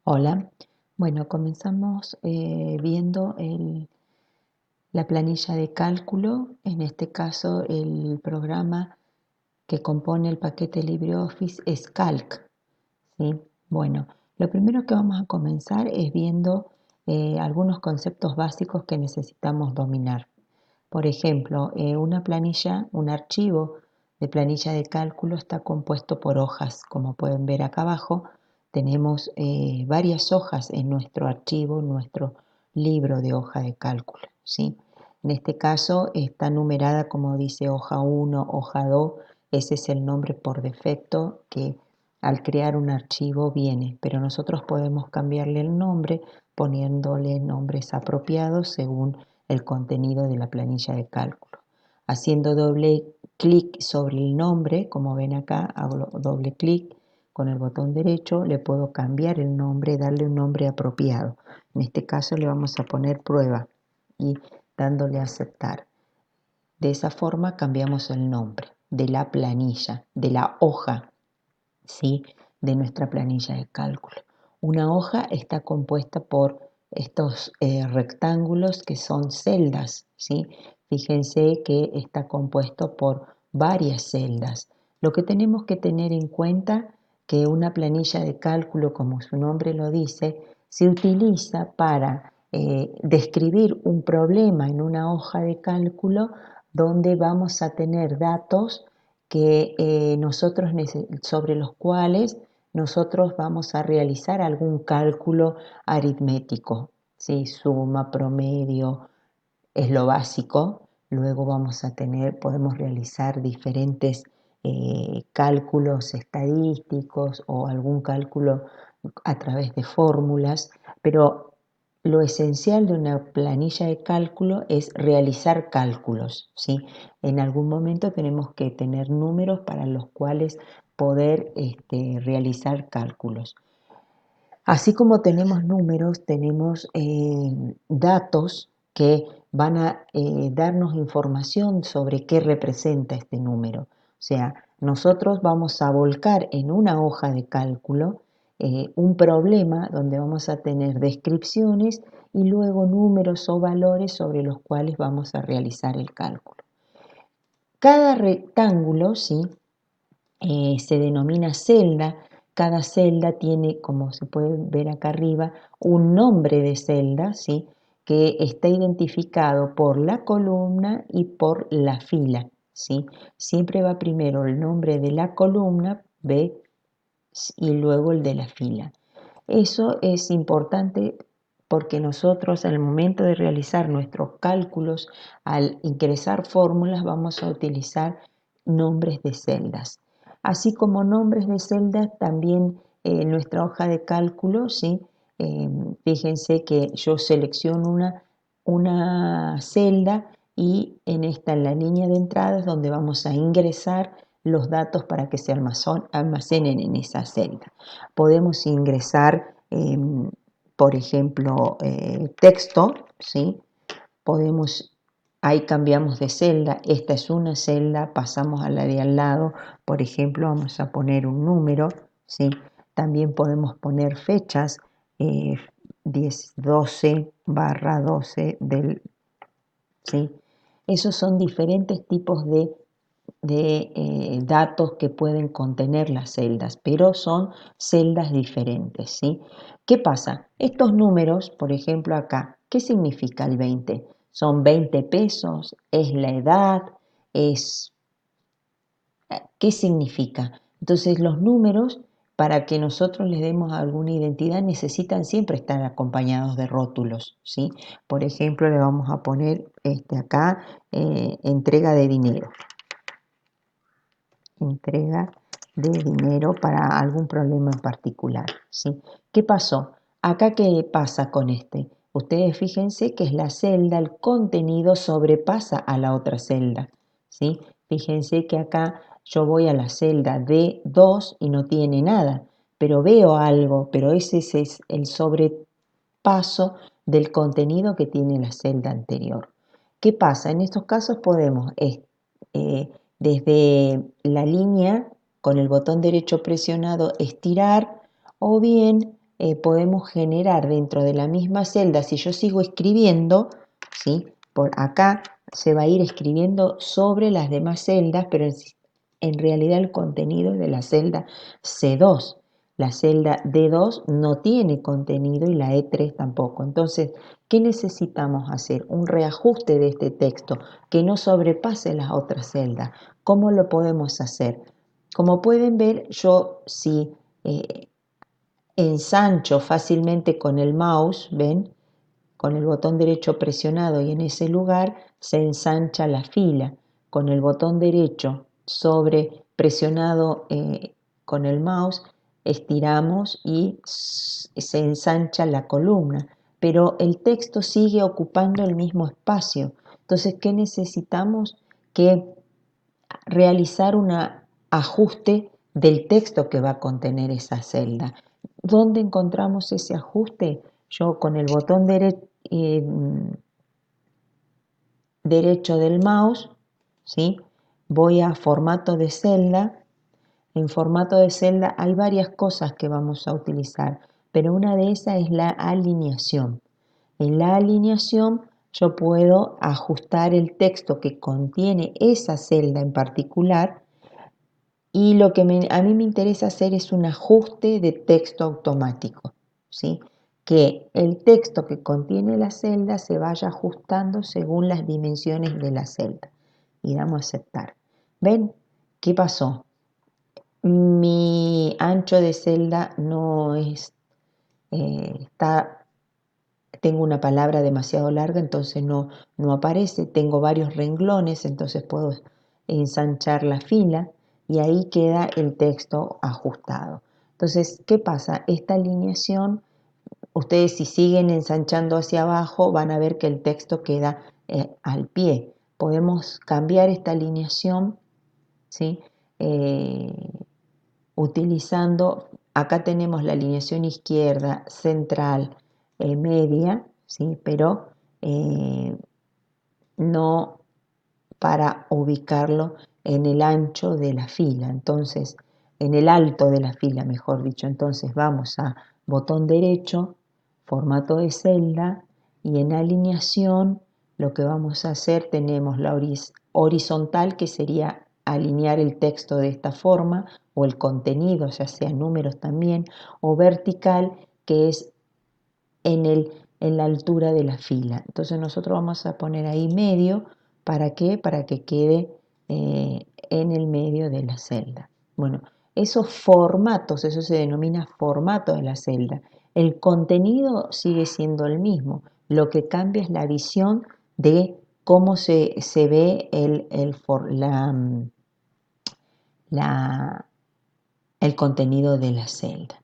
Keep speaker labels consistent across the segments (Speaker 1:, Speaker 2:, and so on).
Speaker 1: Hola, bueno, comenzamos viendo la planilla de cálculo, en este caso el programa que compone el paquete LibreOffice es Calc, ¿sí? Bueno, lo primero que vamos a comenzar es viendo algunos conceptos básicos que necesitamos dominar. Por ejemplo, una planilla, un archivo de planilla de cálculo está compuesto por hojas. Como pueden ver acá abajo, tenemos varias hojas en nuestro archivo, en nuestro libro de hoja de cálculo, ¿sí? En este caso está numerada como dice hoja 1, hoja 2. Ese es el nombre por defecto que al crear un archivo viene, pero nosotros podemos cambiarle el nombre poniéndole nombres apropiados según el contenido de la planilla de cálculo. Haciendo doble clic sobre el nombre, como ven acá, hago doble clic con el botón derecho, le puedo cambiar el nombre, darle un nombre apropiado. En este caso le vamos a poner prueba y dándole a aceptar. De esa forma cambiamos el nombre de la planilla, de la hoja, ¿sí? De nuestra planilla de cálculo. Una hoja está compuesta por estos rectángulos que son celdas, ¿sí? Fíjense que está compuesto por varias celdas. Lo que tenemos que tener en cuenta que una planilla de cálculo, como su nombre lo dice, se utiliza para describir un problema en una hoja de cálculo donde vamos a tener datos que sobre los cuales nosotros vamos a realizar algún cálculo aritmético, ¿sí? Suma, promedio, es lo básico. Luego podemos realizar diferentes cálculos estadísticos o algún cálculo a través de fórmulas, pero lo esencial de una planilla de cálculo es realizar cálculos, ¿sí? En algún momento tenemos que tener números para los cuales poder realizar cálculos. Así como tenemos números, tenemos datos que van a darnos información sobre qué representa este número. O sea, nosotros vamos a volcar en una hoja de cálculo un problema donde vamos a tener descripciones y luego números o valores sobre los cuales vamos a realizar el cálculo. Cada rectángulo, ¿sí? Se denomina celda. Cada celda tiene, como se puede ver acá arriba, un nombre de celda, ¿sí? Que está identificado por la columna y por la fila, ¿sí? Siempre va primero el nombre de la columna, B, y luego el de la fila. Eso es importante porque nosotros al momento de realizar nuestros cálculos, al ingresar fórmulas, vamos a utilizar nombres de celdas. Así como nombres de celdas, también en nuestra hoja de cálculo, ¿sí? Fíjense que yo selecciono una celda y en la línea de entrada es donde vamos a ingresar los datos para que se almacenen en esa celda. Podemos ingresar, por ejemplo, texto, ¿sí? Ahí cambiamos de celda, esta es una celda, pasamos a la de al lado, por ejemplo, vamos a poner un número, ¿sí? También podemos poner fechas, 10/12 ¿sí? Esos son diferentes tipos de datos que pueden contener las celdas, pero son celdas diferentes, ¿sí? ¿Qué pasa? Estos números, por ejemplo acá, ¿qué significa el 20? ¿Son 20 pesos? ¿Es la edad? ¿Qué significa? Entonces los números, para que nosotros les demos alguna identidad, necesitan siempre estar acompañados de rótulos, ¿sí? Por ejemplo, le vamos a poner acá entrega de dinero. Entrega de dinero para algún problema en particular, ¿sí? ¿Qué pasó? Acá, ¿qué pasa con este? Ustedes fíjense que es la celda, el contenido sobrepasa a la otra celda, ¿sí? Fíjense que acá yo voy a la celda D2 y no tiene nada, pero veo algo, pero ese es el sobrepaso del contenido que tiene la celda anterior. ¿Qué pasa? En estos casos podemos desde la línea con el botón derecho presionado estirar o bien podemos generar dentro de la misma celda, si yo sigo escribiendo, ¿sí? Por acá se va a ir escribiendo sobre las demás celdas, pero en realidad el contenido es de la celda C2. La celda D2 no tiene contenido y la E3 tampoco. Entonces, ¿qué necesitamos hacer? Un reajuste de este texto que no sobrepase las otras celdas. ¿Cómo lo podemos hacer? Como pueden ver, yo si ensancho fácilmente con el mouse, ¿ven? Con el botón derecho presionado y en ese lugar se ensancha la fila. Con el botón derecho sobre presionado con el mouse estiramos y se ensancha la columna, pero el texto sigue ocupando el mismo espacio. Entonces, ¿qué necesitamos? Que realizar un ajuste del texto que va a contener esa celda. ¿Dónde encontramos ese ajuste? Yo con el botón derecho del mouse, ¿sí? Voy a formato de celda. En formato de celda hay varias cosas que vamos a utilizar, pero una de esas es la alineación. En la alineación yo puedo ajustar el texto que contiene esa celda en particular y lo que a mí me interesa hacer es un ajuste de texto automático, ¿sí? Que el texto que contiene la celda se vaya ajustando según las dimensiones de la celda. Y damos a aceptar. ¿Ven? ¿Qué pasó? Mi ancho de celda no es, tengo una palabra demasiado larga, entonces no aparece, tengo varios renglones, entonces puedo ensanchar la fila y ahí queda el texto ajustado. Entonces, ¿qué pasa? Esta alineación, ustedes si siguen ensanchando hacia abajo van a ver que el texto queda al pie. Podemos cambiar esta alineación, ¿sí? Utilizando, acá tenemos la alineación izquierda, central, media, ¿sí? Pero no para ubicarlo en el ancho de la fila, entonces, en el alto de la fila, mejor dicho. Entonces vamos a botón derecho, formato de celda, y en alineación lo que vamos a hacer, tenemos la horizontal, que sería alinear el texto de esta forma, o el contenido, ya sea números también, o vertical, que es en la altura de la fila. Entonces nosotros vamos a poner ahí medio. ¿Para qué? Para que quede en el medio de la celda. Bueno, esos formatos, eso se denomina formato de la celda. El contenido sigue siendo el mismo. Lo que cambia es la visión de cómo se ve el contenido de la celda.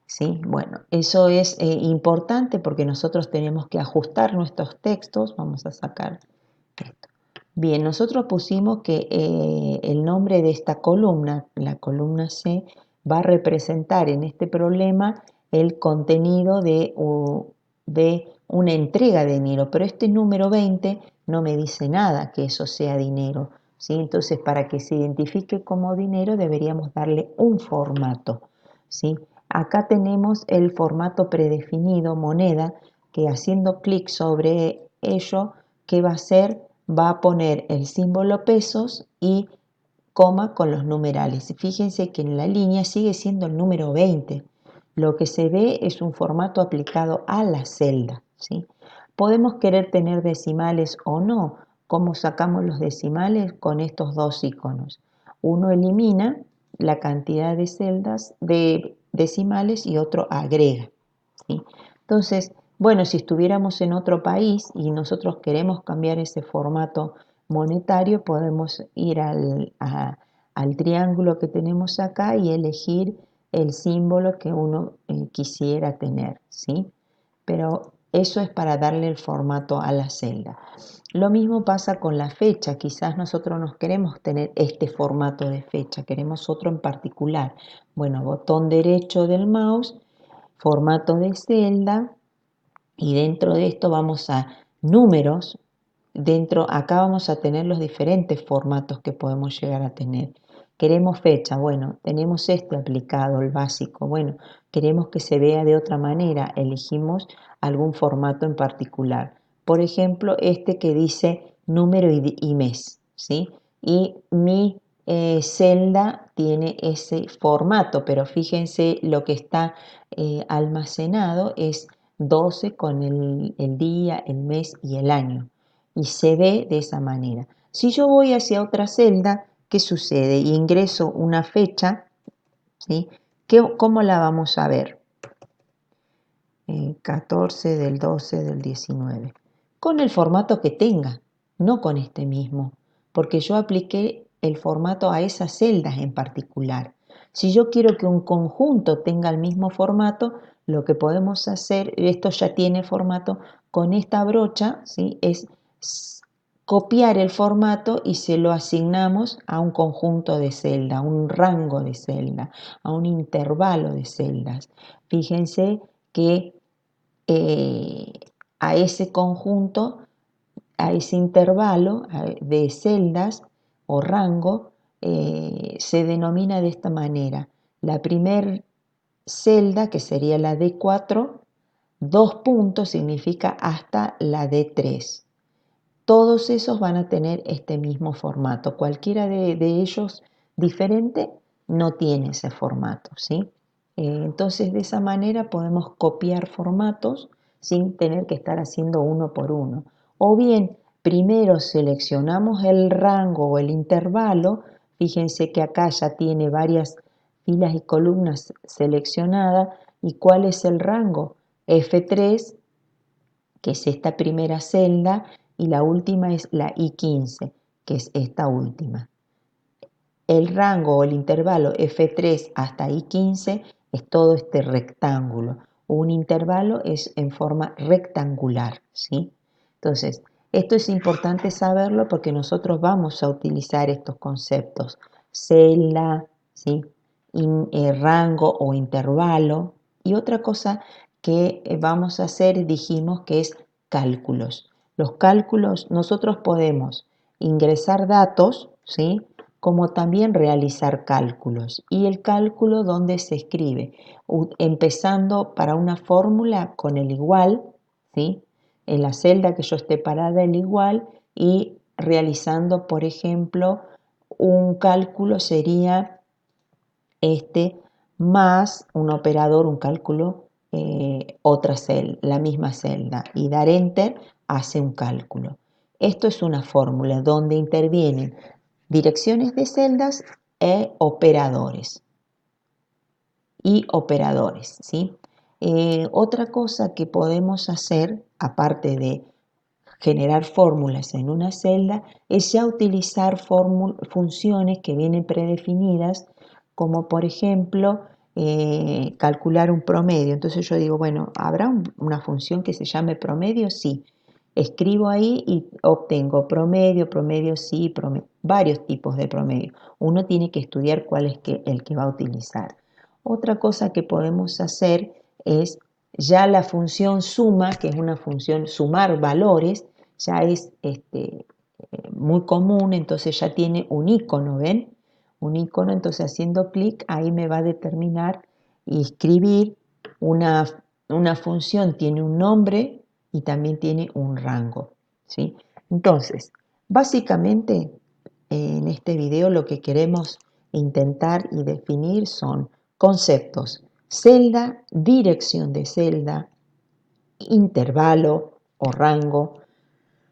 Speaker 1: ¿Sí? Bueno, eso es importante porque nosotros tenemos que ajustar nuestros textos. Vamos a sacar esto. Bien, nosotros pusimos que el nombre de esta columna, la columna C, va a representar en este problema el contenido de una entrega de dinero, pero este número 20 no me dice nada que eso sea dinero, ¿sí? Entonces, para que se identifique como dinero deberíamos darle un formato, ¿sí? Acá tenemos el formato predefinido, moneda, que haciendo clic sobre ello, ¿qué va a hacer? Va a poner el símbolo pesos y coma con los numerales. Fíjense que en la línea sigue siendo el número 20. Lo que se ve es un formato aplicado a la celda, ¿sí? Podemos querer tener decimales o no. ¿Cómo sacamos los decimales? Con estos dos iconos. Uno elimina la cantidad de celdas de decimales y otro agrega, ¿sí? Entonces, bueno, si estuviéramos en otro país y nosotros queremos cambiar ese formato monetario, podemos ir al triángulo que tenemos acá y elegir el símbolo que uno quisiera tener, ¿sí? Pero eso es para darle el formato a la celda. Lo mismo pasa con la fecha. Quizás nosotros no queremos tener este formato de fecha, queremos otro en particular. Bueno, botón derecho del mouse, formato de celda, y dentro de esto vamos a números. Acá vamos a tener los diferentes formatos que podemos llegar a tener, Queremos fecha, bueno, tenemos este aplicado, el básico. Bueno, queremos que se vea de otra manera, elegimos algún formato en particular. Por ejemplo, este que dice número y mes, ¿sí? Y mi celda tiene ese formato, pero fíjense lo que está almacenado es 12 con el día, el mes y el año. Y se ve de esa manera. Si yo voy hacia otra celda, ¿qué sucede? Y ingreso una fecha, ¿sí? ¿Cómo la vamos a ver? 14 del 12 del 19. Con el formato que tenga, no con este mismo, porque yo apliqué el formato a esas celdas en particular. Si yo quiero que un conjunto tenga el mismo formato, lo que podemos hacer, esto ya tiene formato, con esta brocha, ¿sí? Es copiar el formato y se lo asignamos a un conjunto de celdas, a un rango de celdas, a un intervalo de celdas. Fíjense que a ese conjunto, a ese intervalo de celdas o rango, se denomina de esta manera. La primer celda, que sería la D4, 2 puntos significa hasta la D3. Todos esos van a tener este mismo formato. Cualquiera de ellos diferente no tiene ese formato, ¿sí? Entonces de esa manera podemos copiar formatos sin tener que estar haciendo uno por uno. O bien, primero seleccionamos el rango o el intervalo. Fíjense que acá ya tiene varias filas y columnas seleccionadas. ¿Y cuál es el rango? F3, que es esta primera celda, y la última es la I15, que es esta última. El rango o el intervalo F3 hasta I15 es todo este rectángulo. Un intervalo es en forma rectangular, ¿sí? Entonces, esto es importante saberlo porque nosotros vamos a utilizar estos conceptos. Celda, ¿sí? Rango o intervalo. Y otra cosa que vamos a hacer, dijimos que es cálculos. Los cálculos, nosotros podemos ingresar datos, ¿sí? Como también realizar cálculos. Y el cálculo, ¿dónde se escribe? Empezando para una fórmula con el igual, ¿sí? En la celda que yo esté parada el igual, y realizando, por ejemplo, un cálculo sería este más un operador, un cálculo, otra celda, la misma celda, y dar enter hace un cálculo. Esto es una fórmula donde intervienen direcciones de celdas y operadores, ¿sí? Otra cosa que podemos hacer, aparte de generar fórmulas en una celda, es ya utilizar funciones que vienen predefinidas, como por ejemplo calcular un promedio. Entonces yo digo, bueno, ¿habrá una función que se llame promedio? Sí. Escribo ahí y obtengo promedio, promedio sí, varios tipos de promedio. Uno tiene que estudiar cuál es el que va a utilizar. Otra cosa que podemos hacer es ya la función suma, que es una función sumar valores, ya es muy común, entonces ya tiene un icono, ¿ven? Un icono, entonces haciendo clic ahí me va a determinar y escribir una función, tiene un nombre y también tiene un rango, ¿sí? Entonces, básicamente en este video lo que queremos intentar y definir son conceptos: celda, dirección de celda, intervalo o rango,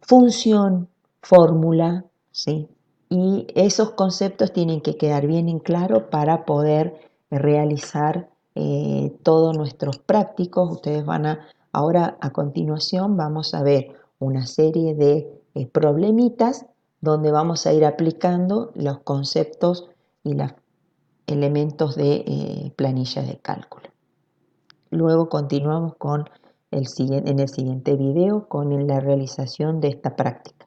Speaker 1: función, fórmula, ¿sí? Y esos conceptos tienen que quedar bien en claro para poder realizar todos nuestros prácticos. Ustedes ahora a continuación vamos a ver una serie de problemitas donde vamos a ir aplicando los conceptos y los elementos de planillas de cálculo. Luego continuamos en el siguiente video con la realización de esta práctica.